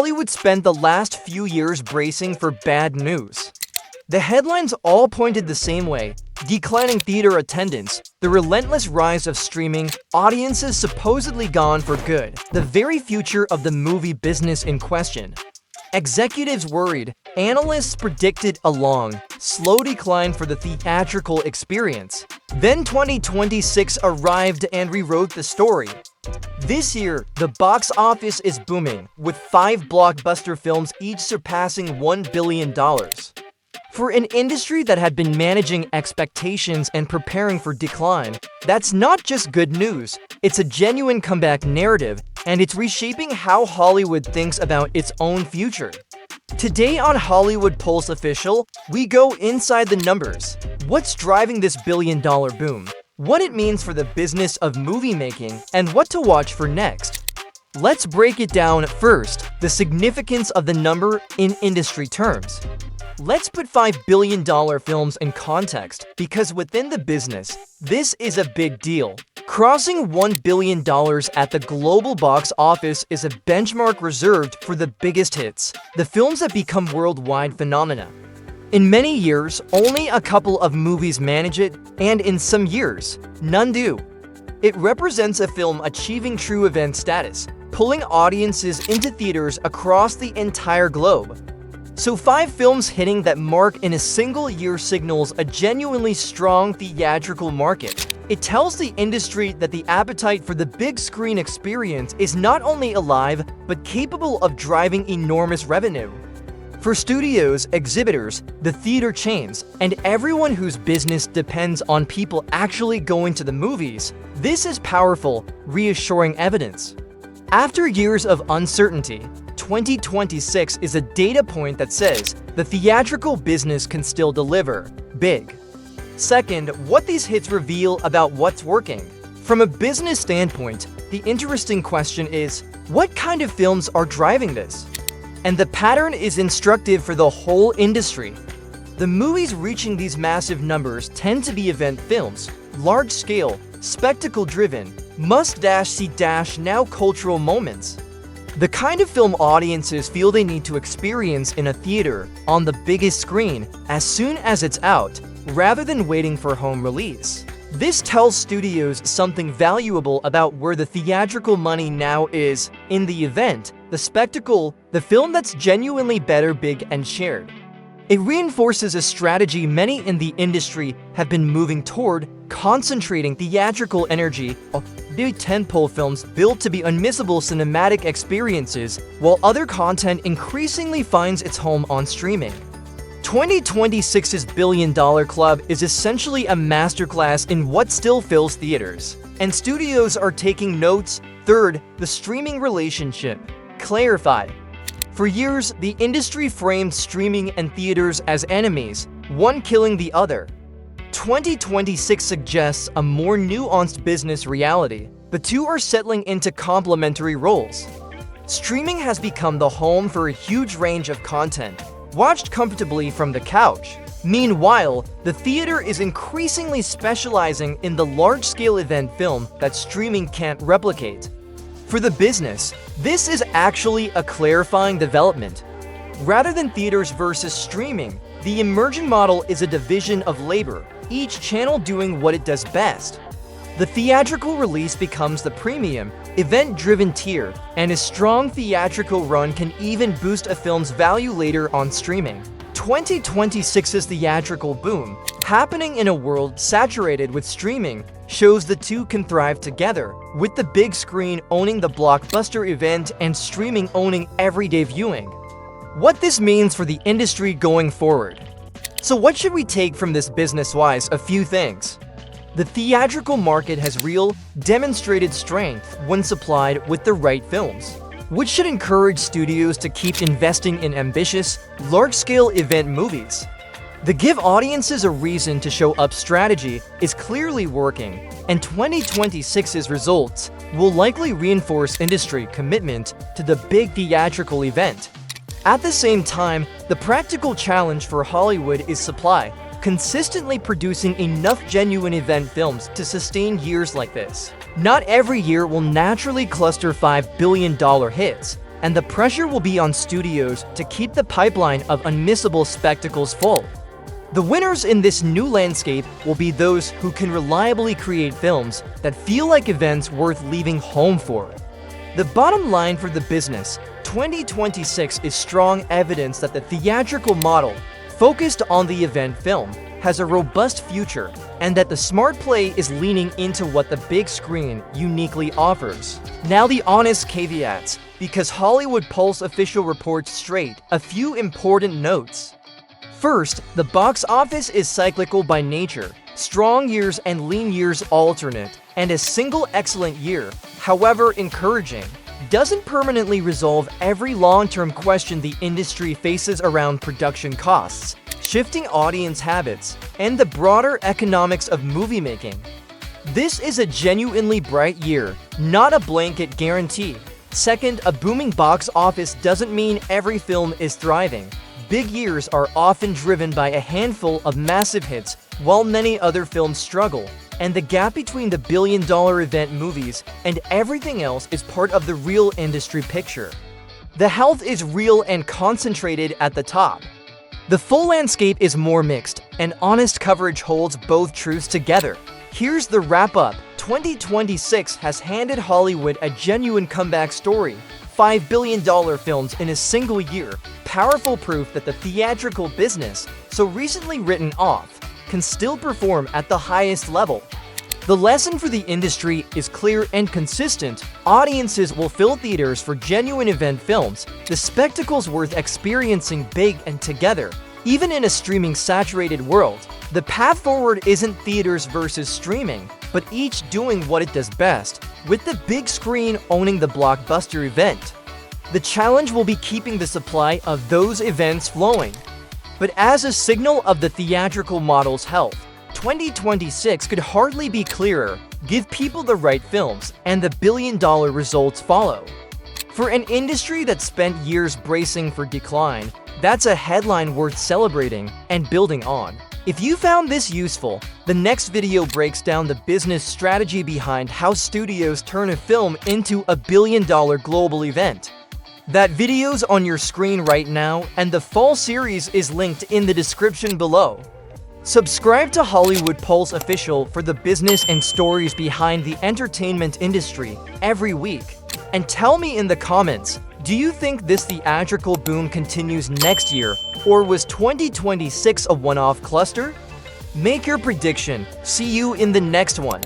Hollywood spent the last few years bracing for bad news. The headlines all pointed the same way: declining theater attendance, the relentless rise of streaming, audiences supposedly gone for good, the very future of the movie business in question. Executives worried, analysts predicted a long, slow decline for the theatrical experience. Then 2026 arrived and rewrote the story. This year, the box office is booming, with 5 blockbuster films each surpassing $1 billion. For an industry that had been managing expectations and preparing for decline, that's not just good news, it's a genuine comeback narrative, and it's reshaping how Hollywood thinks about its own future. Today on Hollywood Pulse Official, we go inside the numbers. What's driving this billion-dollar boom? What it means for the business of movie making, and what to watch for next. Let's break it down first, the significance of the number in industry terms. Let's put $5 billion films in context, because within the business, this is a big deal. Crossing $1 billion at the global box office is a benchmark reserved for the biggest hits, the films that become worldwide phenomena. In many years, only a couple of movies manage it, and in some years, none do. It represents a film achieving true event status, pulling audiences into theaters across the entire globe. So 5 films hitting that mark in a single year signals a genuinely strong theatrical market. It tells the industry that the appetite for the big screen experience is not only alive, but capable of driving enormous revenue. For studios, exhibitors, the theater chains, and everyone whose business depends on people actually going to the movies, this is powerful, reassuring evidence. After years of uncertainty, 2026 is a data point that says the theatrical business can still deliver big. Second, what these hits reveal about what's working. From a business standpoint, the interesting question is, what kind of films are driving this? And the pattern is instructive for the whole industry. The movies reaching these massive numbers tend to be event films, large-scale, spectacle-driven, must-see-now cultural moments. The kind of film audiences feel they need to experience in a theater, on the biggest screen, as soon as it's out, rather than waiting for home release. This tells studios something valuable about where the theatrical money now is, in the event, the spectacle, the film that's genuinely better, big, and shared. It reinforces a strategy many in the industry have been moving toward, concentrating theatrical energy on big tentpole films built to be unmissable cinematic experiences, while other content increasingly finds its home on streaming. 2026's billion-dollar club is essentially a masterclass in what still fills theaters, and studios are taking notes. Third, the streaming relationship. Clarified. For years, the industry framed streaming and theaters as enemies, one killing the other. 2026 suggests a more nuanced business reality. The two are settling into complementary roles. Streaming has become the home for a huge range of content, watched comfortably from the couch. Meanwhile, the theater is increasingly specializing in the large-scale event film that streaming can't replicate. For the business, this is actually a clarifying development. Rather than theaters versus streaming, the emergent model is a division of labor, each channel doing what it does best. The theatrical release becomes the premium, event-driven tier, and a strong theatrical run can even boost a film's value later on streaming. 2026's theatrical boom, happening in a world saturated with streaming, shows the two can thrive together, with the big screen owning the blockbuster event and streaming owning everyday viewing. What this means for the industry going forward. So what should we take from this business-wise? A few things. The theatrical market has real, demonstrated strength when supplied with the right films, which should encourage studios to keep investing in ambitious, large-scale event movies. The give audiences a reason to show up strategy is clearly working, and 2026's results will likely reinforce industry commitment to the big theatrical event. At the same time, the practical challenge for Hollywood is supply, consistently producing enough genuine event films to sustain years like this. Not every year will naturally cluster $5 billion hits, and the pressure will be on studios to keep the pipeline of unmissable spectacles full. The winners in this new landscape will be those who can reliably create films that feel like events worth leaving home for. The bottom line for the business, 2026 is strong evidence that the theatrical model, focused on the event film, has a robust future, and that the smart play is leaning into what the big screen uniquely offers. Now the honest caveats, because Hollywood Pulse official reports straight a few important notes. First, the box office is cyclical by nature. Strong years and lean years alternate, and a single excellent year, however encouraging, doesn't permanently resolve every long-term question the industry faces around production costs, shifting audience habits, and the broader economics of movie making. This is a genuinely bright year, not a blanket guarantee. Second, a booming box office doesn't mean every film is thriving. Big years are often driven by a handful of massive hits, while many other films struggle, and the gap between the billion-dollar event movies and everything else is part of the real industry picture. The health is real and concentrated at the top. The full landscape is more mixed, and honest coverage holds both truths together. Here's the wrap-up. 2026 has handed Hollywood a genuine comeback story. $5 billion films in a single year, powerful proof that the theatrical business, so recently written off, can still perform at the highest level. The lesson for the industry is clear and consistent. Audiences will fill theaters for genuine event films, the spectacles worth experiencing big and together, even in a streaming-saturated world. The path forward isn't theaters versus streaming, but each doing what it does best, with the big screen owning the blockbuster event. The challenge will be keeping the supply of those events flowing. But as a signal of the theatrical model's health, 2026 could hardly be clearer. Give people the right films, and the billion-dollar results follow. For an industry that spent years bracing for decline, that's a headline worth celebrating and building on. If you found this useful, the next video breaks down the business strategy behind how studios turn a film into a billion-dollar global event. That video's on your screen right now, and the fall series is linked in the description below. Subscribe to Hollywood Pulse Official for the business and stories behind the entertainment industry every week. And tell me in the comments, do you think this theatrical boom continues next year, or was 2026 a one-off cluster? Make your prediction. See you in the next one.